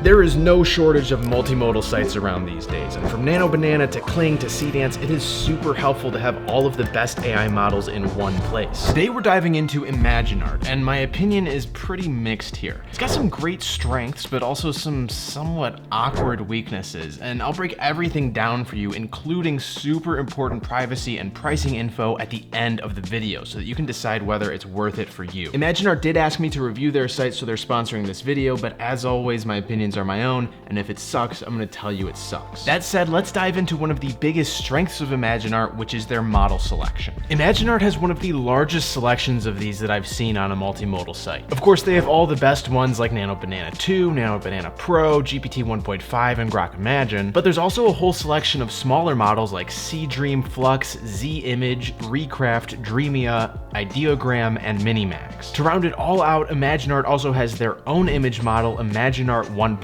There is no shortage of multimodal sites around these days, and from Nano Banana to Kling to Seedance, it is super helpful to have all of the best AI models in one place. Today we're diving into ImagineArt, and my opinion is pretty mixed here. It's got some great strengths, but also some somewhat awkward weaknesses, and I'll break everything down for you, including super important privacy and pricing info at the end of the video, so that you can decide whether it's worth it for you. ImagineArt did ask me to review their site, so they're sponsoring this video, but as always, my opinions are my own, and if it sucks, I'm gonna tell you it sucks. That said, let's dive into one of the biggest strengths of ImagineArt, which is their model selection. ImagineArt has one of the largest selections of these that I've seen on a multimodal site. Of course, they have all the best ones like Nano Banana 2, Nano Banana Pro, GPT 1.5, and Grok Imagine, but there's also a whole selection of smaller models like Seedream, Flux, Z-Image, Recraft, Dreamia, Ideogram, and Minimax. To round it all out, ImagineArt also has their own image model, ImagineArt 1.5.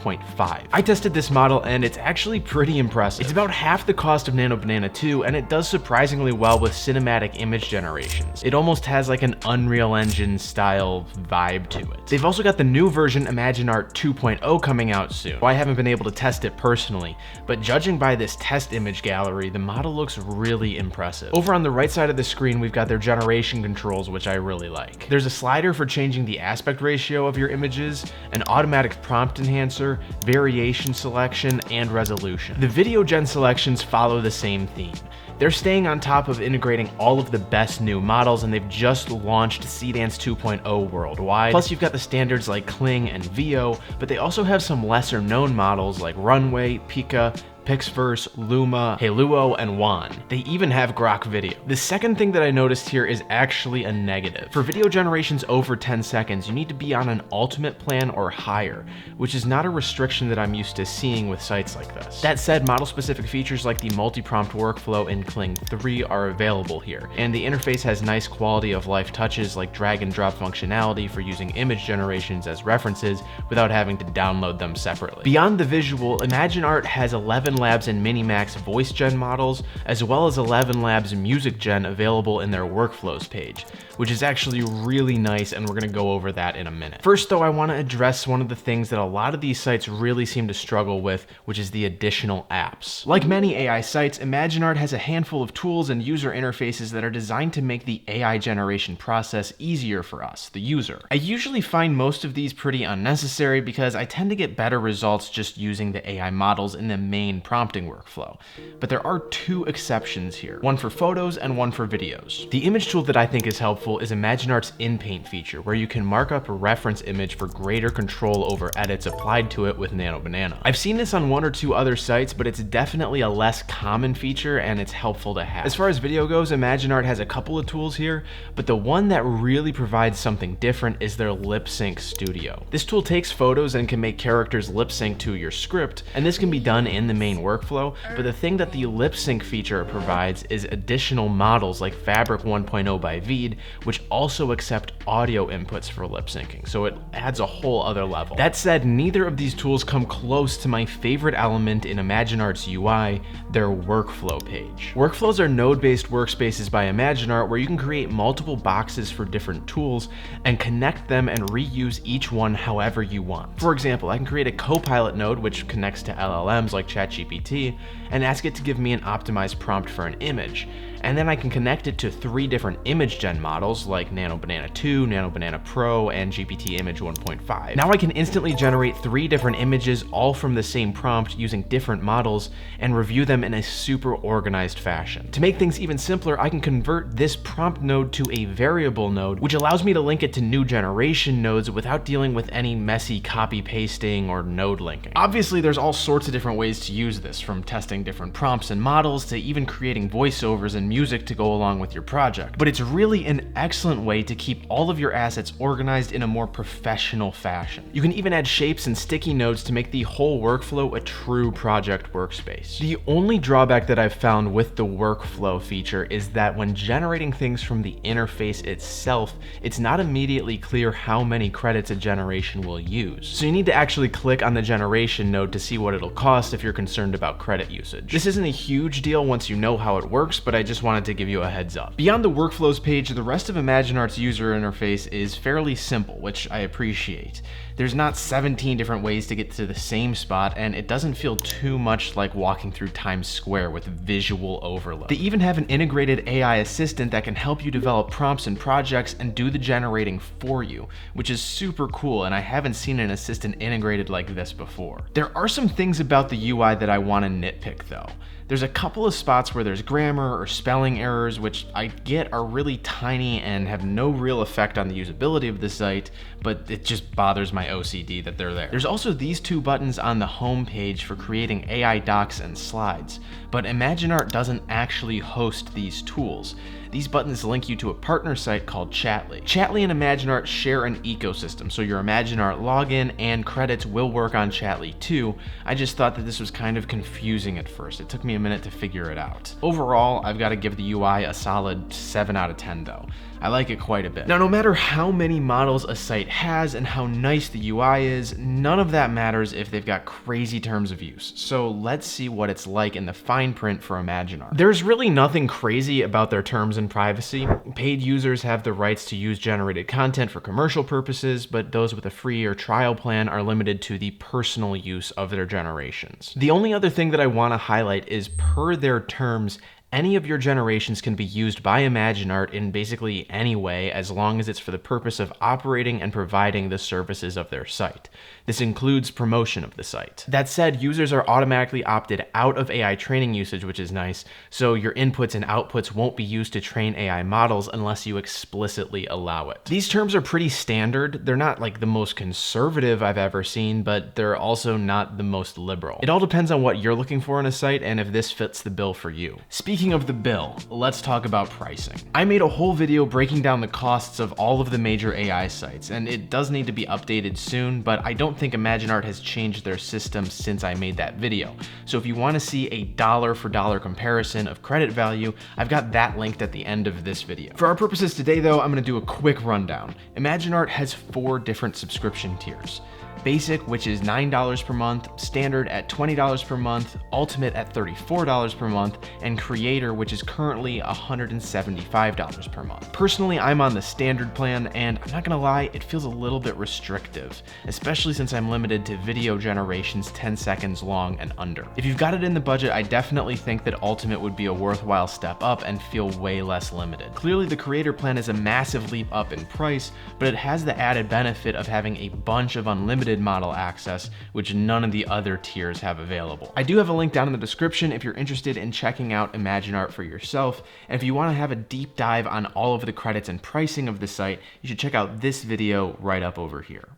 I tested this model and it's actually pretty impressive. It's about half the cost of Nano Banana 2 and it does surprisingly well with cinematic image generations. It almost has like an Unreal Engine style vibe to it. They've also got the new version ImagineArt 2.0 coming out soon. I haven't been able to test it personally, but judging by this test image gallery, the model looks really impressive. Over on the right side of the screen, we've got their generation controls, which I really like. There's a slider for changing the aspect ratio of your images, an automatic prompt enhancer, variation selection, and resolution. The video gen selections follow the same theme. They're staying on top of integrating all of the best new models, and they've just launched Seedance 2.0 worldwide. Plus, you've got the standards like Kling and Veo, but they also have some lesser known models like Runway, Pika, Pixverse, Luma, Haluo, and Wan. They even have Grok Video. The second thing that I noticed here is actually a negative. For video generations over 10 seconds, you need to be on an ultimate plan or higher, which is not a restriction that I'm used to seeing with sites like this. That said, model-specific features like the multi-prompt workflow in Kling 3 are available here, and the interface has nice quality of life touches like drag and drop functionality for using image generations as references without having to download them separately. Beyond the visual, ImagineArt has 11 Labs and Minimax voice gen models, as well as 11 Labs music gen available in their workflows page, which is actually really nice, and we're gonna go over that in a minute. First though, I wanna address one of the things that a lot of these sites really seem to struggle with, which is the additional apps. Like many AI sites, ImagineArt has a handful of tools and user interfaces that are designed to make the AI generation process easier for us, the user. I usually find most of these pretty unnecessary because I tend to get better results just using the AI models in the main prompting workflow. But there are two exceptions here, one for photos and one for videos. The image tool that I think is helpful is ImagineArt's InPaint feature, where you can mark up a reference image for greater control over edits applied to it with Nano Banana. I've seen this on one or two other sites, but it's definitely a less common feature and it's helpful to have. As far as video goes, ImagineArt has a couple of tools here, but the one that really provides something different is their Lip Sync Studio. This tool takes photos and can make characters lip sync to your script, and this can be done in the main workflow, but the thing that the lip sync feature provides is additional models like Fabric 1.0 by Veed, which also accept audio inputs for lip syncing, so it adds a whole other level. That said, neither of these tools come close to my favorite element in ImagineArt's UI, their workflow page. Workflows are node-based workspaces by ImagineArt where you can create multiple boxes for different tools and connect them and reuse each one however you want. For example, I can create a Copilot node which connects to LLMs like ChatGPT and ask it to give me an optimized prompt for an image. And then I can connect it to 3 different image gen models like Nano Banana 2, Nano Banana Pro, and GPT Image 1.5. Now I can instantly generate 3 different images all from the same prompt using different models and review them in a super organized fashion. To make things even simpler, I can convert this prompt node to a variable node, which allows me to link it to new generation nodes without dealing with any messy copy pasting or node linking. Obviously, there's all sorts of different ways to use this, from testing different prompts and models to even creating voiceovers and music to go along with your project. But it's really an excellent way to keep all of your assets organized in a more professional fashion. You can even add shapes and sticky notes to make the whole workflow a true project workspace. The only drawback that I've found with the workflow feature is that when generating things from the interface itself, it's not immediately clear how many credits a generation will use. So you need to actually click on the generation node to see what it'll cost if you're concerned concerned about credit usage. This isn't a huge deal once you know how it works, but I just wanted to give you a heads up. Beyond the workflows page, the rest of ImagineArt's user interface is fairly simple, which I appreciate. There's not 17 different ways to get to the same spot, and it doesn't feel too much like walking through Times Square with visual overload. They even have an integrated AI assistant that can help you develop prompts and projects and do the generating for you, which is super cool, and I haven't seen an assistant integrated like this before. There are some things about the UI that I want to nitpick though. There's a couple of spots where there's grammar or spelling errors, which I get are really tiny and have no real effect on the usability of the site, but it just bothers my OCD that they're there. There's also these two buttons on the home page for creating AI docs and slides, but ImagineArt doesn't actually host these tools. These buttons link you to a partner site called Chatly. Chatly and ImagineArt share an ecosystem, so your ImagineArt login and credits will work on Chatly too. I just thought that this was kind of confusing at first. It took me a minute to figure it out. Overall, I've got to give the UI a solid 7 out of 10 though. I like it quite a bit. Now, no matter how many models a site has and how nice the UI is, none of that matters if they've got crazy terms of use. So let's see what it's like in the fine print for ImagineArt. There's really nothing crazy about their terms and privacy. Paid users have the rights to use generated content for commercial purposes, but those with a free or trial plan are limited to the personal use of their generations. The only other thing that I want to highlight is per their terms, any of your generations can be used by ImagineArt in basically any way as long as it's for the purpose of operating and providing the services of their site. This includes promotion of the site. That said, users are automatically opted out of AI training usage, which is nice, so your inputs and outputs won't be used to train AI models unless you explicitly allow it. These terms are pretty standard. They're not like the most conservative I've ever seen, but they're also not the most liberal. It all depends on what you're looking for in a site and if this fits the bill for you. Speaking of the bill, let's talk about pricing. I made a whole video breaking down the costs of all of the major AI sites, and it does need to be updated soon, but I don't think ImagineArt has changed their system since I made that video. So if you want to see a dollar for dollar comparison of credit value, I've got that linked at the end of this video. For our purposes today though, I'm going to do a quick rundown. ImagineArt has 4 different subscription tiers. Basic, which is $9 per month, Standard at $20 per month, Ultimate at $34 per month, and Creator, which is currently $175 per month. Personally, I'm on the Standard plan, and I'm not gonna lie, it feels a little bit restrictive, especially since I'm limited to video generations 10 seconds long and under. If you've got it in the budget, I definitely think that Ultimate would be a worthwhile step up and feel way less limited. Clearly, the Creator plan is a massive leap up in price, but it has the added benefit of having a bunch of unlimited model access, which none of the other tiers have available. I do have a link down in the description if you're interested in checking out ImagineArt for yourself, and if you want to have a deep dive on all of the credits and pricing of the site, you should check out this video right up over here.